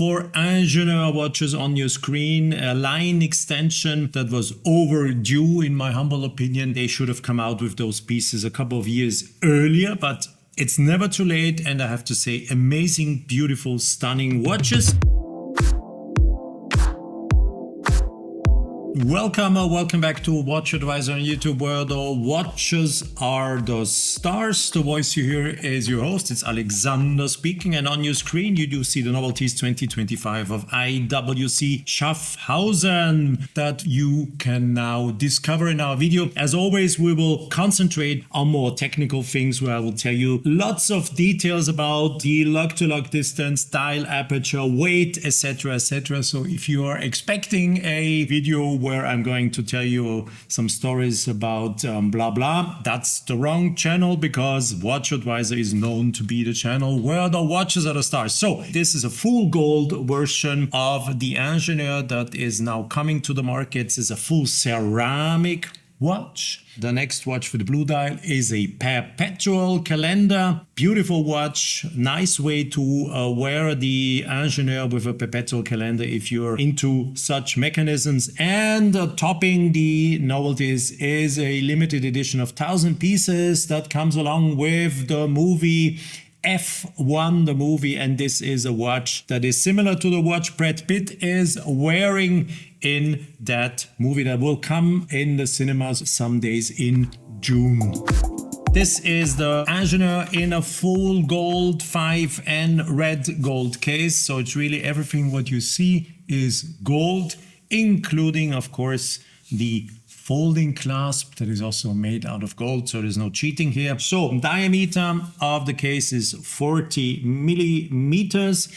for Ingenieur watches on your screen, a line extension that was overdue in my humble opinion. They should have come out with those pieces a couple of years earlier, but it's never too late, and I have to say, amazing, beautiful, stunning watches. Welcome back to WatchAdvisor on YouTube, where the watches are the stars. The voice you hear is your host. It's Alexander speaking, and on your screen you do see the novelties 2025 of IWC Schaffhausen that you can now discover in our video. As always, we will concentrate on more technical things, where I will tell you lots of details about the lug-to-lug distance, dial aperture, weight, etc. So if you are expecting a video where I'm going to tell you some stories about blah blah, that's the wrong channel, because WatchAdvisor is known to be the channel where the watches are the stars. So this is a full gold version of the Ingenieur that is now coming to the market. It's a full ceramic watch. The next watch with the blue dial is a perpetual calendar. Beautiful watch, nice way to wear the Ingenieur with a perpetual calendar if you're into such mechanisms. And topping the novelties is a limited edition of 1,000 pieces that comes along with the movie F1, the movie, and this is a watch that is similar to the watch Brad Pitt is wearing in that movie that will come in the cinemas some days in June. This is the Ingenieur in a full gold 5 and red gold case, so it's really everything what you see is gold, including of course the folding clasp that is also made out of gold, so there's no cheating here. So diameter of the case is 40 millimeters.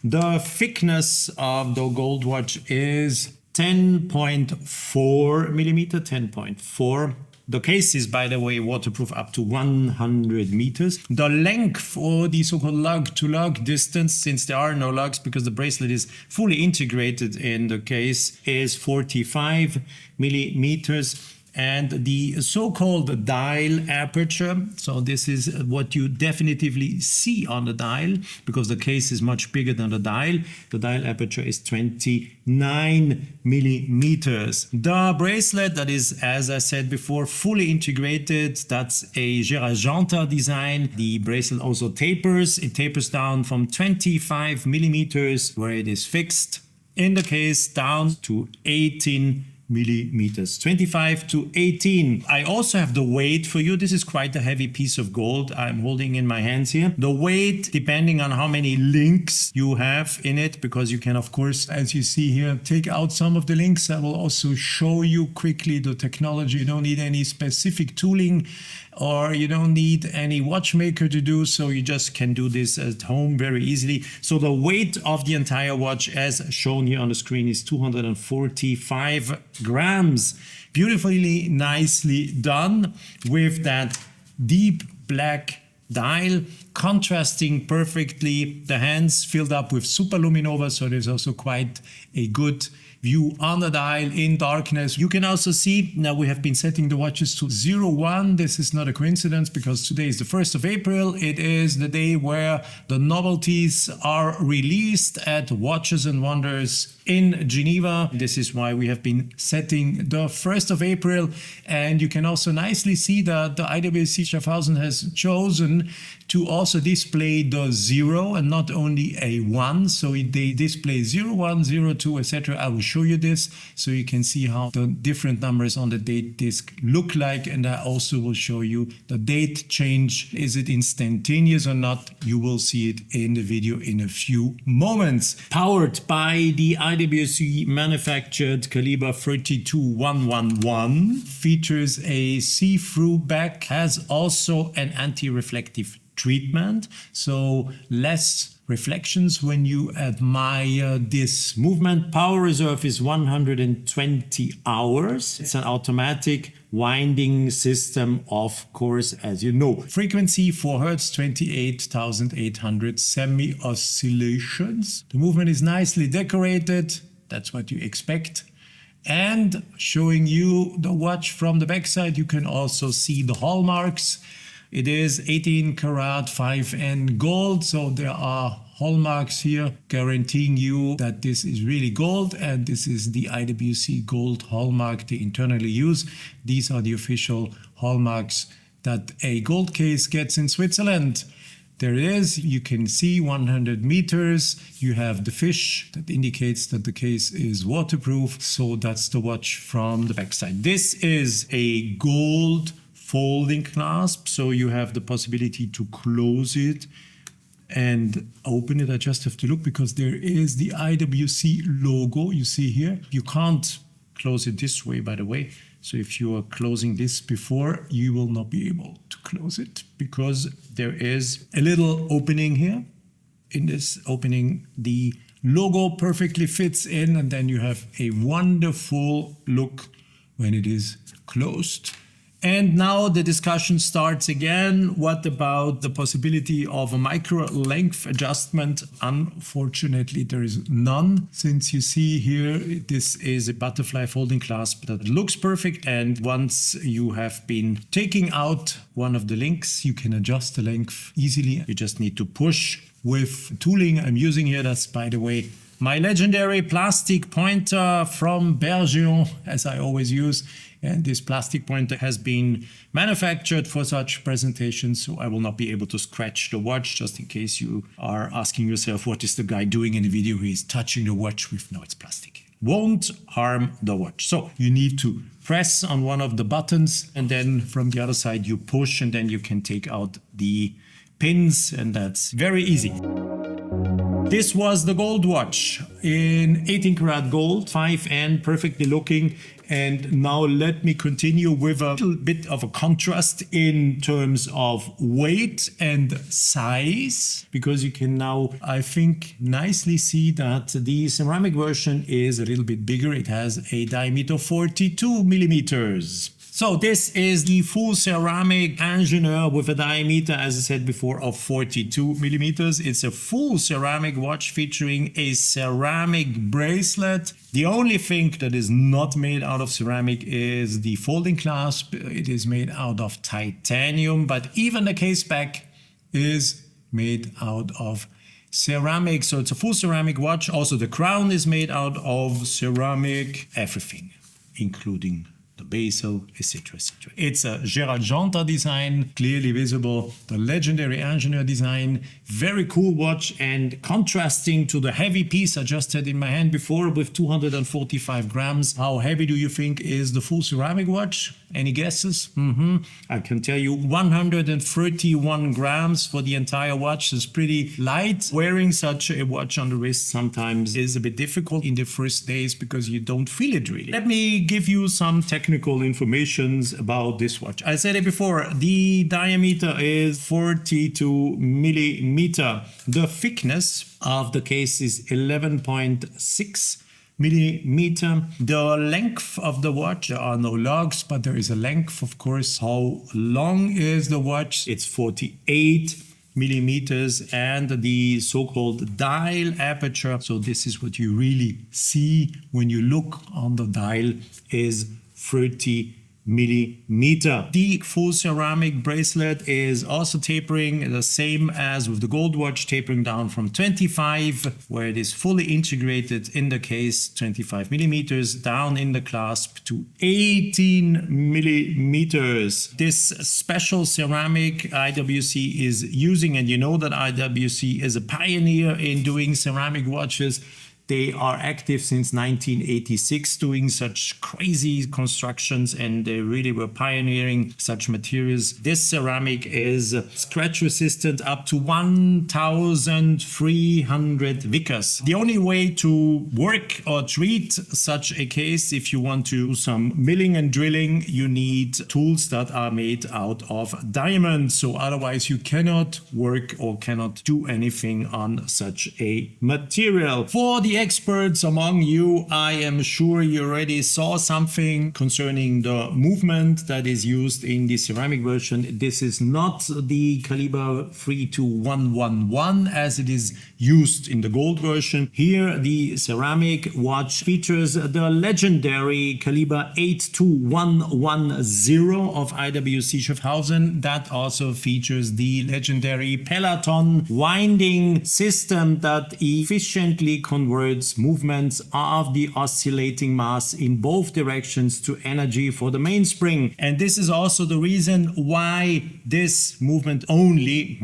The thickness of the gold watch is 10.4 millimeter, 10.4. The case is, by the way, waterproof up to 100 meters. The length for the so-called lug-to-lug distance, since there are no lugs because the bracelet is fully integrated in the case, is 45 millimeters. And the so-called dial aperture, so this is what you definitively see on the dial, because the case is much bigger than the dial. The dial aperture is 29 millimeters. The bracelet, that is, as I said before, fully integrated. That's a Gérald Genta design. The bracelet also tapers. It tapers down from 25 millimeters, where it is fixed in the case, down to 18 millimeters, 25 to 18. I also have the weight for you. This is quite a heavy piece of gold I'm holding in my hands here. The weight, depending on how many links you have in it, because you can, of course, as you see here, take out some of the links. I will also show you quickly the technology. You don't need any specific tooling, or you don't need any watchmaker to do, so you just can do this at home very easily. So the weight of the entire watch, as shown here on the screen, is 245 grams. Beautifully, nicely done with that deep black dial, contrasting perfectly. The hands filled up with superluminova, so there's also quite a good view on the dial in darkness. You can also see, now we have been setting the watches to 01. This is not a coincidence, because today is the 1st of April. It is the day where the novelties are released at Watches and Wonders in Geneva. This is why we have been setting the 1st of April. And you can also nicely see that the IWC Schaffhausen has chosen to also display the 0 and not only a 1. So they display 01, 02, etc. I will show you this so you can see how the different numbers on the date disc look like, and I also will show you the date change. Is it instantaneous or not? You will see it in the video in a few moments. Powered by the IWC-manufactured calibre 32111, features a see-through back, has also an anti-reflective treatment, so less reflections when you admire this movement. Power reserve is 120 hours. It's an automatic winding system, of course, as you know. Frequency 4 Hz, 28,800 semi-oscillations. The movement is nicely decorated. That's what you expect. And showing you the watch from the backside, you can also see the hallmarks. It is 18 karat 5N gold, so there are hallmarks here, guaranteeing you that this is really gold, and this is the IWC gold hallmark they internally use. These are the official hallmarks that a gold case gets in Switzerland. There it is. You can see 100 meters. You have the fish that indicates that the case is waterproof. So that's the watch from the backside. This is a gold folding clasp. So you have the possibility to close it and open it. I just have to look because there is the IWC logo you see here. You can't close it this way, by the way. So if you are closing this before, you will not be able to close it because there is a little opening here. In this opening, the logo perfectly fits in, and then you have a wonderful look when it is closed. And now the discussion starts again. What about the possibility of a micro length adjustment? Unfortunately, there is none. Since you see here, this is a butterfly folding clasp that looks perfect. And once you have been taking out one of the links, you can adjust the length easily. You just need to push with tooling I'm using here. That's, by the way, my legendary plastic pointer from Bergeon, as I always use. And this plastic pointer has been manufactured for such presentations, so I will not be able to scratch the watch, just in case you are asking yourself, what is the guy doing in the video? He's touching the watch with, no, it's plastic. Won't harm the watch. So you need to press on one of the buttons, and then from the other side you push, and then you can take out the pins, and that's very easy. This was the gold watch in 18 karat gold, 5N, perfectly looking. And now let me continue with a little bit of a contrast in terms of weight and size, because you can now, I think, nicely see that the ceramic version is a little bit bigger. It has a diameter of 42 millimeters. So this is the full ceramic Ingenieur with a diameter, as I said before, of 42 millimeters. It's a full ceramic watch featuring a ceramic bracelet. The only thing that is not made out of ceramic is the folding clasp. It is made out of titanium, but even the case back is made out of ceramic. So it's a full ceramic watch. Also, the crown is made out of ceramic, everything, including the bezel, etc., etc. It's a Gérald Genta design, clearly visible, the legendary Ingenieur design, very cool watch, and contrasting to the heavy piece I just had in my hand before with 245 grams. How heavy do you think is the full ceramic watch? Any guesses? I can tell you 131 grams for the entire watch. Is pretty light. Wearing such a watch on the wrist sometimes is a bit difficult in the first days because you don't feel it really. Let me give you some technical information about this watch. I said it before, the diameter is 42 millimeter. The thickness of the case is 11.6 millimeter. The length of the watch, there are no logs, but there is a length, of course. How long is the watch? It's 48 millimeters, and the so-called dial aperture, so this is what you really see when you look on the dial, is 30 millimeter. The full ceramic bracelet is also tapering, the same as with the gold watch, tapering down from 25, where it is fully integrated in the case, 25 millimeters, down in the clasp to 18 millimeters. This special ceramic IWC is using, and you know that IWC is a pioneer in doing ceramic watches. They are active since 1986 doing such crazy constructions, and they really were pioneering such materials. This ceramic is scratch resistant up to 1,300 Vickers. The only way to work or treat such a case, if you want to do some milling and drilling, you need tools that are made out of diamond. So otherwise you cannot work or cannot do anything on such a material. For the experts among you, I am sure you already saw something concerning the movement that is used in the ceramic version. This is not the caliber 32111 as it is used in the gold version. Here the ceramic watch features the legendary caliber 82110 of IWC Schaffhausen. That also features the legendary Pellaton winding system that efficiently converts movements of the oscillating mass in both directions to energy for the mainspring. And this is also the reason why this movement only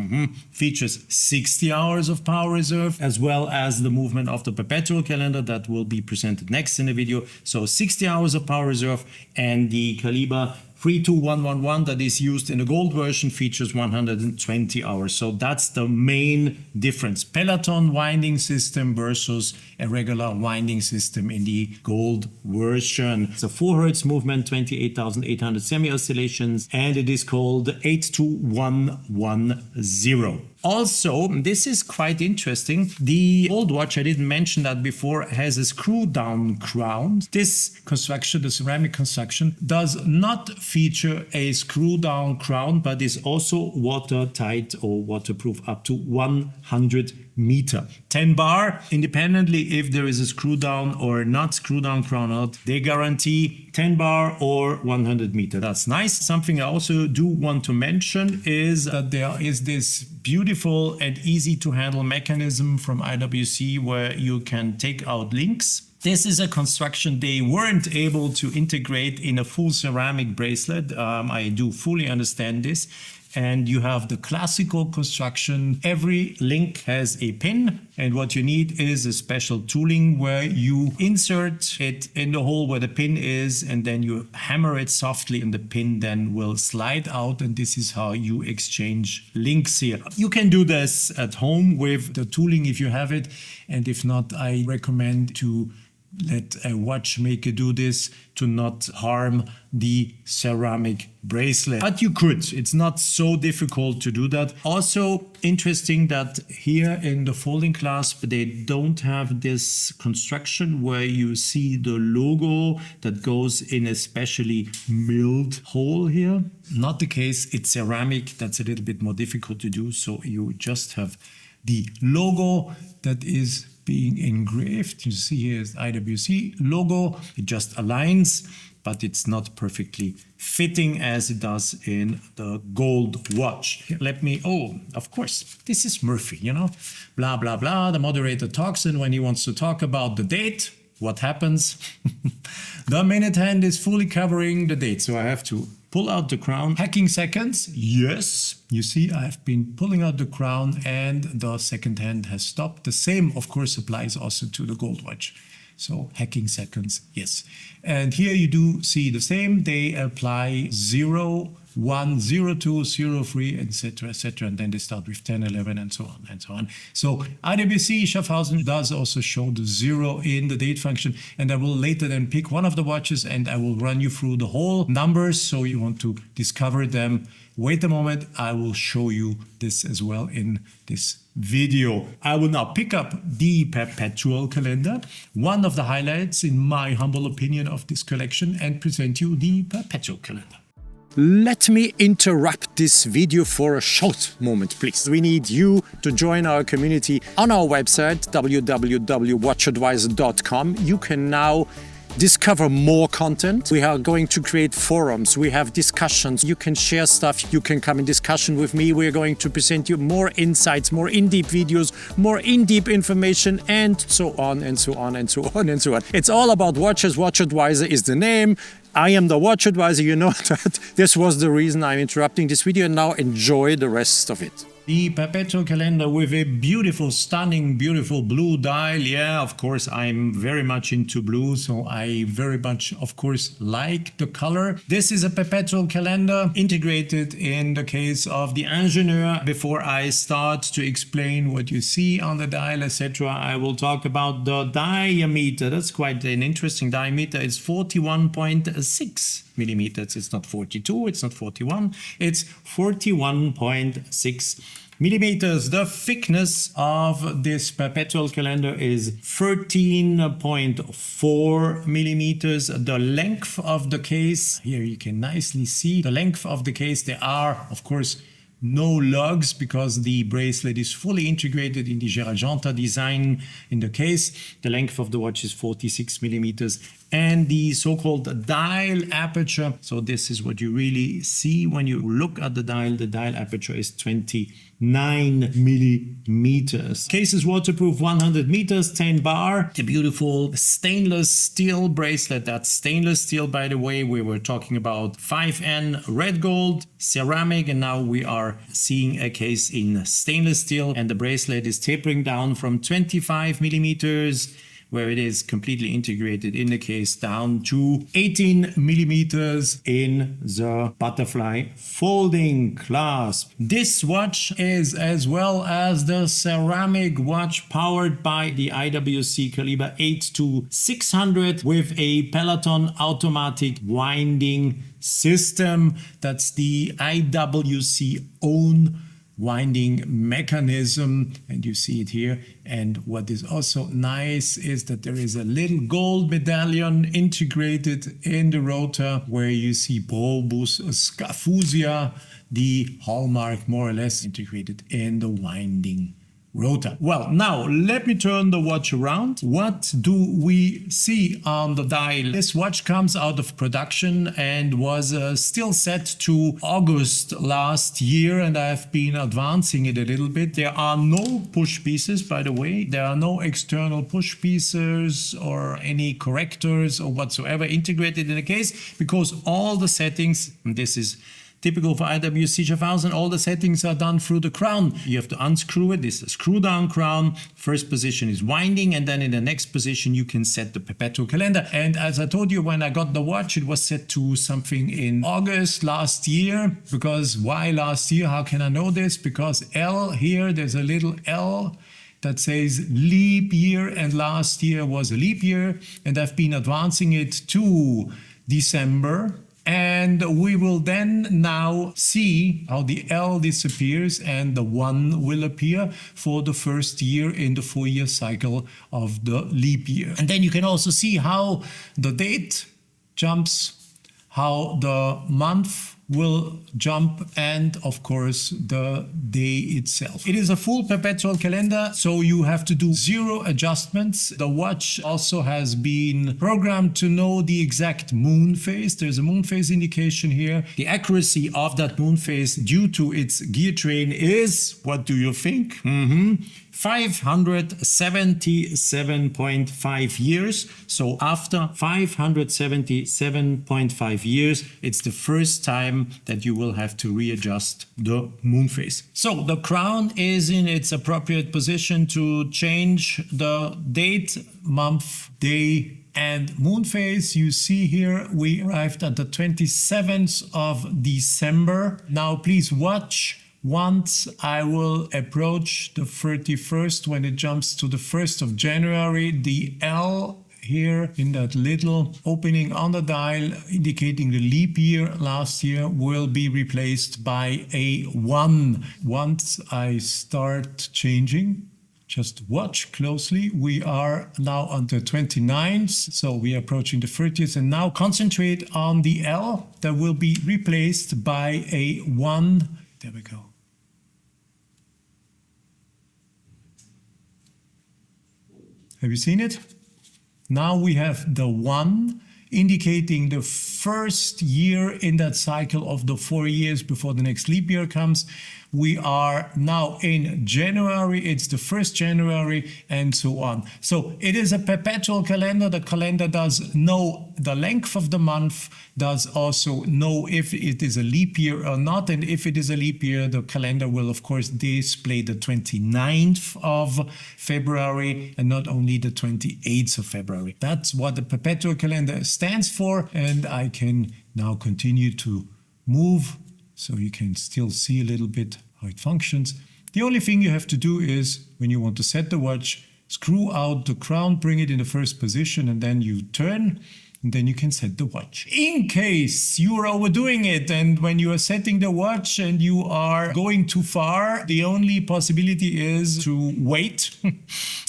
features 60 hours of power reserve, as well as the movement of the perpetual calendar that will be presented next in the video. So 60 hours of power reserve, and the caliber 32111 that is used in the gold version features 120 hours. So that's the main difference. Pellaton winding system versus a regular winding system in the gold version. It's a 4 Hz movement, 28,800 semi-oscillations, and it is called 82110. Also, this is quite interesting. The old watch, I didn't mention that before, has a screw-down crown. This construction, the ceramic construction, does not feature a screw-down crown, but is also watertight or waterproof up to 100 meter. 10 bar, independently if there is a screw down or not screw down crown out, they guarantee 10 bar or 100 meter. That's nice. Something I also do want to mention is that there is this beautiful and easy to handle mechanism from IWC where you can take out links. This is a construction they weren't able to integrate in a full ceramic bracelet. I do fully understand this. And you have the classical construction. Every link has a pin, and what you need is a special tooling where you insert it in the hole where the pin is, and then you hammer it softly and the pin then will slide out, and this is how you exchange links here. You can do this at home with the tooling if you have it, and if not, I recommend to let a watchmaker do this to not harm the ceramic bracelet. But you could. It's not so difficult to do that. Also interesting that here in the folding clasp they don't have this construction where you see the logo that goes in a specially milled hole here. Not the case. It's ceramic. That's a little bit more difficult to do. So you just have the logo that is being engraved. You see here is IWC logo. It just aligns, but it's not perfectly fitting as it does in the gold watch. Let me, of course, this is Murphy, you know, blah, blah, blah. The moderator talks, and when he wants to talk about the date, what happens? The minute hand is fully covering the date, so I have to pull out the crown. Hacking seconds, yes. You see, I have been pulling out the crown and the second hand has stopped. The same, of course, applies also to the gold watch. So hacking seconds, yes. And here you do see the same. They apply 0, 1, 0, 2, 0, 3, etc., etc. And then they start with 10, 11, and so on, and so on. So IWC Schaffhausen does also show the 0 in the date function. And I will later then pick one of the watches and I will run you through the whole numbers. So you want to discover them. Wait a moment, I will show you this as well in this video. I will now pick up the perpetual calendar, one of the highlights in my humble opinion of this collection, and present you the perpetual calendar. Let me interrupt this video for a short moment, please. We need you to join our community on our website, www.watchadvisor.com. You can now discover more content. We are going to create forums. We have discussions. You can share stuff. You can come in discussion with me. We're going to present you more insights, more in-deep videos, more in-deep information, and so on and so on and so on and so on. It's all about watches. WatchAdvisor is the name. I am the watch advisor. You know that. This was the reason I'm interrupting this video. Now enjoy the rest of it. The perpetual calendar with a beautiful, stunning, beautiful blue dial. Yeah, of course, I'm very much into blue, so I very much, of course, like the color. This is a perpetual calendar integrated in the case of the Ingenieur. Before I start to explain what you see on the dial, etc., I will talk about the diameter. That's quite an interesting diameter. It's 41.6 millimeters. It's not 42, it's not 41, it's 41.6 millimeters. The thickness of this perpetual calendar is 13.4 millimeters. The length of the case, here you can nicely see the length of the case. There are, of course, no lugs because the bracelet is fully integrated in the Gérald Genta design in the case. The length of the watch is 46 millimeters, and the so-called dial aperture, so this is what you really see when you look at the dial aperture is 29 millimeters. Case is waterproof 100 meters, 10 bar. The beautiful stainless steel bracelet, that's stainless steel, by the way. We were talking about 5N red gold, ceramic, and now we are seeing a case in stainless steel, and the bracelet is tapering down from 25 millimeters, where it is completely integrated in the case, down to 18 millimeters in the butterfly folding clasp. This watch is, as well as the ceramic watch, powered by the IWC calibre 8-600 with a Pellaton automatic winding system. That's the IWC own winding mechanism, and you see it here. And what is also nice is that there is a little gold medallion integrated in the rotor, where you see bulbous scafusia, the hallmark, more or less integrated in the winding rotor. Well, now let me turn the watch around. What do we see on the dial? This watch comes out of production and was still set to August last year, and I've been advancing it a little bit. There are no push pieces, by the way. There are no external push pieces or any correctors or whatsoever integrated in the case, because all the settings, and this is typical for IWC Schaffhausen, all the settings are done through the crown. You have to unscrew it. This is a screw down crown. First position is winding, and then in the next position you can set the perpetual calendar. And as I told you, when I got the watch, it was set to something in August last year. Because why last year? How can I know this? Because L here, there's a little L that says leap year, and last year was a leap year, and I've been advancing it to December. And we will then now see how the L disappears and the 1 will appear for the first year in the 4-year cycle of the leap year. And then you can also see how the date jumps, how the month will jump, and of course the day itself. It is a full perpetual calendar, so you have to do 0 adjustments. The watch also has been programmed to know the exact moon phase. There's a moon phase indication here. The accuracy of that moon phase due to its gear train is, what do you think? 577.5 years. So after 577.5 years, it's the first time that you will have to readjust the moon phase. So the crown is in its appropriate position to change the date, month, day, and moon phase. You see here we arrived at the 27th of December. Now please watch. Once I will approach the 31st, when it jumps to the 1st of January, the L here in that little opening on the dial indicating the leap year last year will be replaced by a 1. Once I start changing, just watch closely. We are now on the 29th, so we are approaching the 30th, and now concentrate on the L that will be replaced by a 1. There we go. Have you seen it? Now we have the 1 indicating the first year in that cycle of the 4 years before the next leap year comes. We are now in January, it's the 1st January, and so on. So it is a perpetual calendar. The calendar does know the length of the month, does also know if it is a leap year or not. And if it is a leap year, the calendar will of course display the 29th of February and not only the 28th of February. That's what the perpetual calendar stands for. And I can now continue to move so you can still see a little bit how it functions. The only thing you have to do is, when you want to set the watch, screw out the crown, bring it in the first position, and then you turn. And then you can set the watch. In case you are overdoing it, and when you are setting the watch and you are going too far, the only possibility is to wait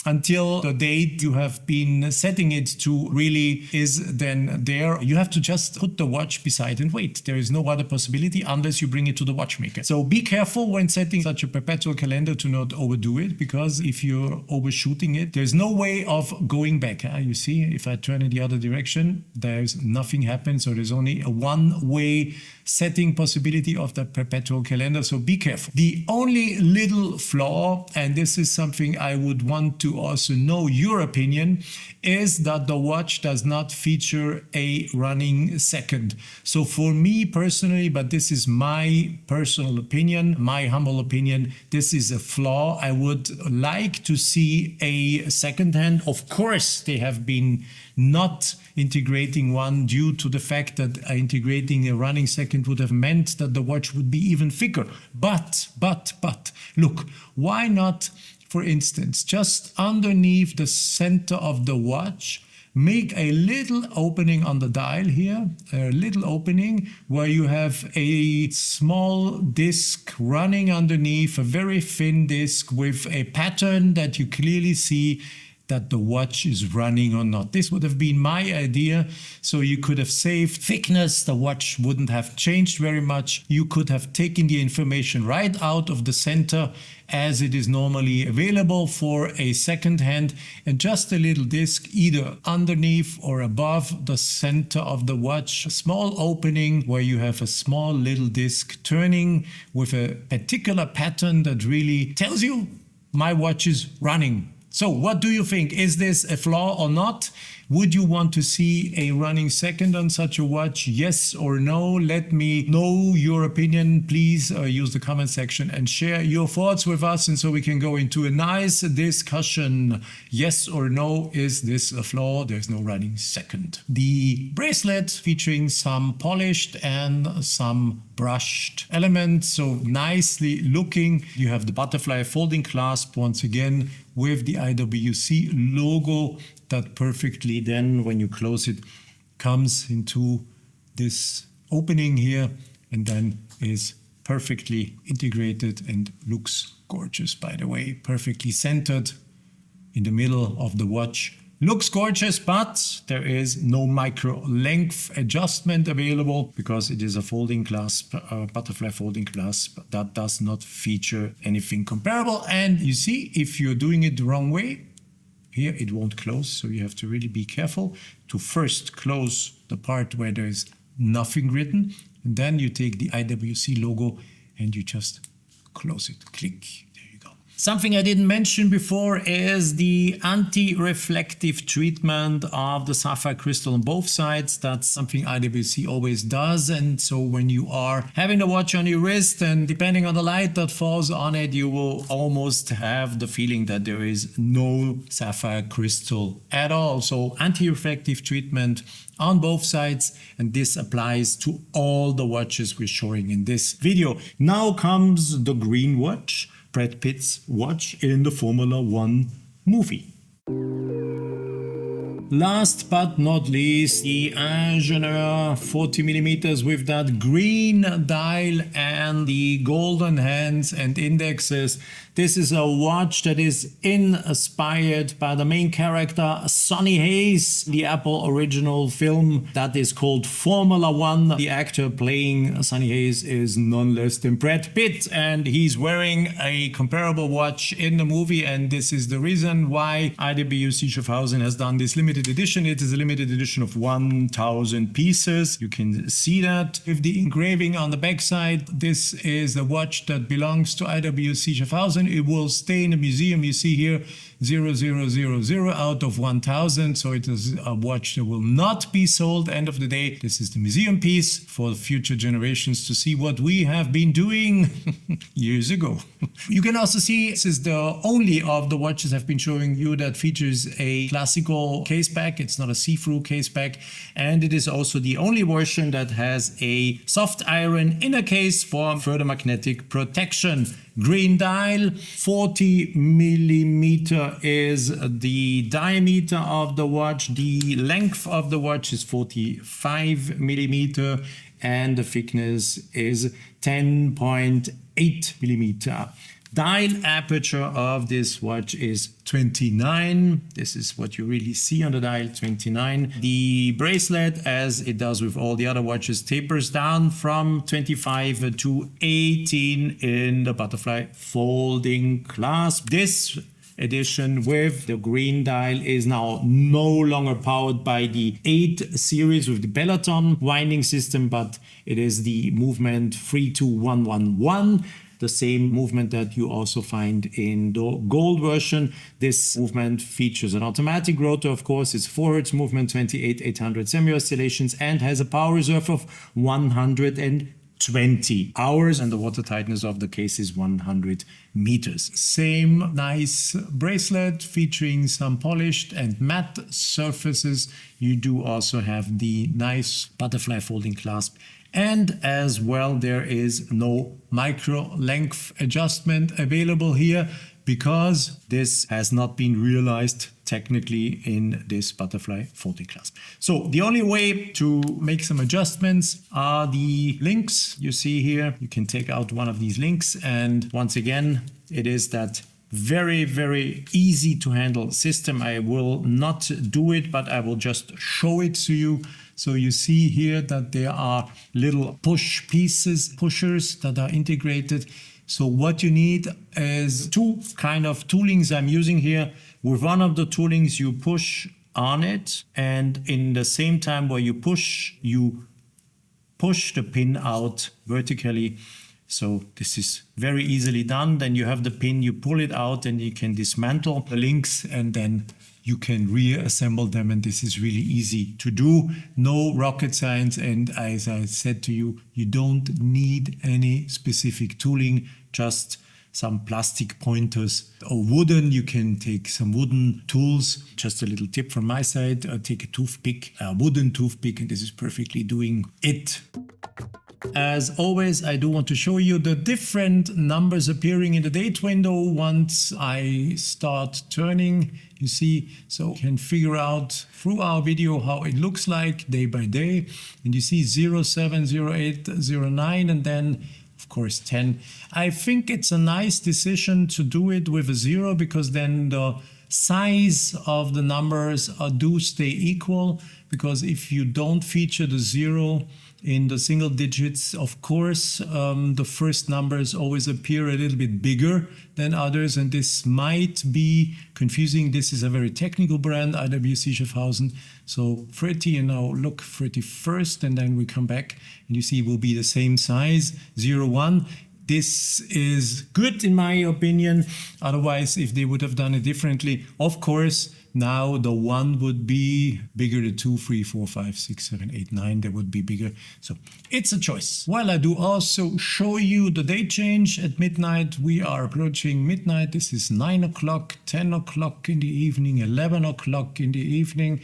until the date you have been setting it to really is then there. You have to just put the watch beside and wait. There is no other possibility unless you bring it to the watchmaker. So be careful when setting such a perpetual calendar to not overdo it, because if you're overshooting it, there's no way of going back. You see, if I turn in the other direction, there's nothing happens. So there's only a one-way setting possibility of the perpetual calendar. So be careful. The only little flaw, and this is something I would want to also know your opinion, is that the watch does not feature a running second. So for me personally, but this is my personal opinion, my humble opinion, this is a flaw. I would like to see a second hand. Of course, they have been not integrating one due to the fact that integrating a running second would have meant that the watch would be even thicker. But, look, why not, for instance, just underneath the center of the watch, make a little opening on the dial here, a little opening where you have a small disc running underneath, a very thin disc with a pattern that you clearly see that the watch is running or not. This would have been my idea. So you could have saved thickness. The watch wouldn't have changed very much. You could have taken the information right out of the center as it is normally available for a second hand, and just a little disc either underneath or above the center of the watch, a small opening where you have a small little disc turning with a particular pattern that really tells you my watch is running. So what do you think? Is this a flaw or not? Would you want to see a running second on such a watch? Yes or no? Let me know your opinion. Please use the comment section and share your thoughts with us, and so we can go into a nice discussion. Yes or no, is this a flaw? There's no running second. The bracelet featuring some polished and some brushed elements, so nicely looking. You have the butterfly folding clasp once again with the IWC logo that perfectly then, when you close it, comes into this opening here and then is perfectly integrated and looks gorgeous, by the way. Perfectly centered in the middle of the watch. Looks gorgeous, but there is no micro length adjustment available because it is a folding clasp, butterfly folding clasp that does not feature anything comparable. And you see, if you're doing it the wrong way, here it won't close. So you have to really be careful to first close the part where there's nothing written, and then you take the IWC logo and you just close it. Click. Something I didn't mention before is the anti-reflective treatment of the sapphire crystal on both sides. That's something IWC always does. And so when you are having the watch on your wrist, and depending on the light that falls on it, you will almost have the feeling that there is no sapphire crystal at all. So anti-reflective treatment on both sides, and this applies to all the watches we're showing in this video. Now comes the green watch, Brad Pitt's watch in the Formula One movie. Last but not least, the Ingenieur 40mm with that green dial and the golden hands and indexes. This is a watch that is inspired by the main character Sonny Hayes, the Apple original film that is called Formula One. The actor playing Sonny Hayes is none less than Brad Pitt, and he's wearing a comparable watch in the movie, and this is the reason why IWC Schaffhausen has done this limited edition. It is a limited edition of 1,000 pieces. You can see that with the engraving on the backside. This is a watch that belongs to IWC Schaffhausen. It will stay in the museum. You see here 0000 out of 1,000. So it is a watch that will not be sold. End of the day, this is the museum piece for future generations to see what we have been doing years ago. You can also see this is the only of the watches I've been showing you that features a classical case back. It's not a see-through case back, and it is also the only version that has a soft iron inner case for further magnetic protection. green dial. 40 millimeter is the diameter of the watch. The length of the watch is 45 millimeter and the thickness is 10.8 millimeter. Dial aperture of this watch is 29. This is what you really see on the dial, 29. The bracelet, as it does with all the other watches, tapers down from 25 to 18 in the butterfly folding clasp. This edition with the green dial is now no longer powered by the 8 series with the Pellaton winding system, but it is the movement 32111. The same movement that you also find in the gold version. This movement features an automatic rotor, of course. It's 4 Hz movement, 28,800 semi-oscillations, and has a power reserve of 120 hours, and the water tightness of the case is 100 meters. Same nice bracelet featuring some polished and matte surfaces. You do also have the nice butterfly folding clasp. And as well, there is no micro length adjustment available here because this has not been realized technically in this butterfly folding clasp. So the only way to make some adjustments are the links you see here. You can take out one of these links, and once again, it is that very, very easy to handle system. I will not do it, but I will just show it to you. So you see here that there are little pushers that are integrated. So what you need is 2 kind of toolings I'm using here. With one of the toolings, you push on it, and in the same time where you push the pin out vertically. So this is very easily done. Then you have the pin, you pull it out, and you can dismantle the links, and then you can reassemble them, and this is really easy to do. No rocket science, and as I said to you, you don't need any specific tooling, just some plastic pointers or wooden. You can take some wooden tools. Just a little tip from my side, take a toothpick, a wooden toothpick, and this is perfectly doing it. As always, I do want to show you the different numbers appearing in the date window once I start turning. You see, so you can figure out through our video how it looks like day by day. And you see 07, 08, 09, and then of course 10. I think it's a nice decision to do it with a 0 because then the size of the numbers do stay equal, because if you don't feature the 0 in the single digits, of course, the first numbers always appear a little bit bigger than others, and this might be confusing. This is a very technical brand, IWC Schaffhausen. So 30, and now look, 31st, and then we come back, and you see it will be the same size, 01. This is good in my opinion. Otherwise, if they would have done it differently, of course, now the 1 would be bigger, the 2, 3, 4, 5, 6, 7, 8, 9, they would be bigger. So it's a choice. Well, I do also show you the date change at midnight. We are approaching midnight. This is 9 o'clock, 10 o'clock in the evening, 11 o'clock in the evening.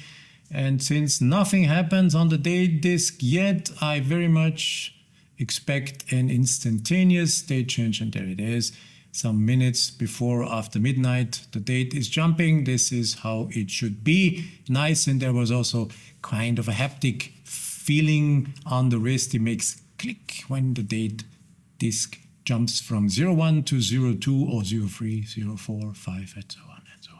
And since nothing happens on the date disk yet, I very much expect an instantaneous date change, and there it is. Some minutes before or after midnight, the date is jumping. This is how it should be. Nice, and there was also kind of a haptic feeling on the wrist. It makes click when the date disk jumps from 01 to 02 or 03, 04, 5, and so on.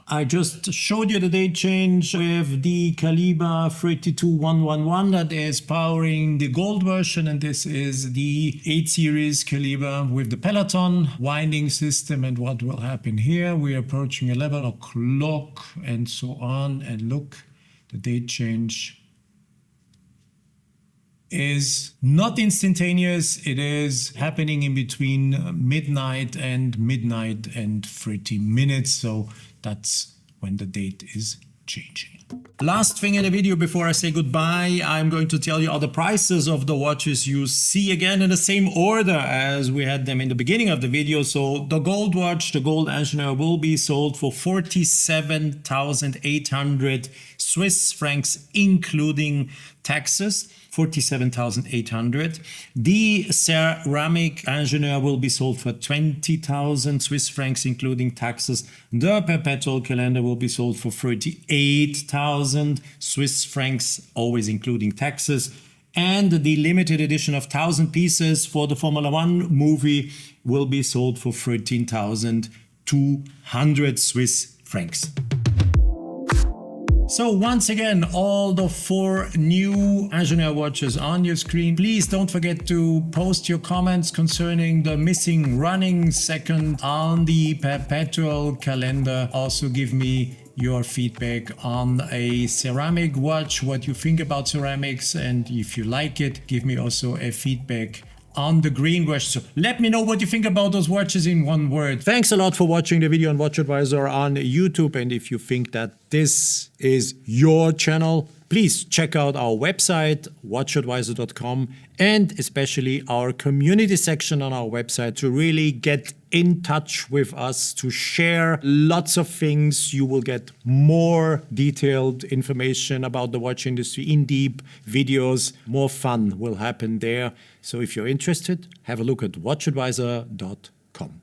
I just showed you the date change with the calibre 32111 that is powering the gold version, and this is the 8 series calibre with the Pellaton winding system. And what will happen here, we're approaching 11 o'clock and so on, and look, the date change is not instantaneous. It is happening in between midnight and 30 minutes. So that's when the date is changing. Last thing in the video before I say goodbye, I'm going to tell you all the prices of the watches you see again in the same order as we had them in the beginning of the video. So the gold watch, the gold Ingenieur, will be sold for 47,800 Swiss francs, including taxes, 47,800. The ceramic Ingenieur will be sold for 20,000 Swiss francs, including taxes. The perpetual calendar will be sold for 38,000 Swiss francs, always including taxes. And the limited edition of 1,000 pieces for the Formula One movie will be sold for 13,200 Swiss francs. So once again, all the 4 new Ingenieur watches on your screen. Please don't forget to post your comments concerning the missing running second on the perpetual calendar. Also give me your feedback on a ceramic watch, what you think about ceramics, and if you like it, give me also a feedback on the green watch. So let me know what you think about those watches in one word. Thanks a lot for watching the video on WatchAdvisor on YouTube. And if you think that this is your channel, please check out our website, WatchAdvisor.com, and especially our community section on our website to really get in touch with us, to share lots of things. You will get more detailed information about the watch industry, in-depth videos. More fun will happen there. So if you're interested, have a look at WatchAdvisor.com.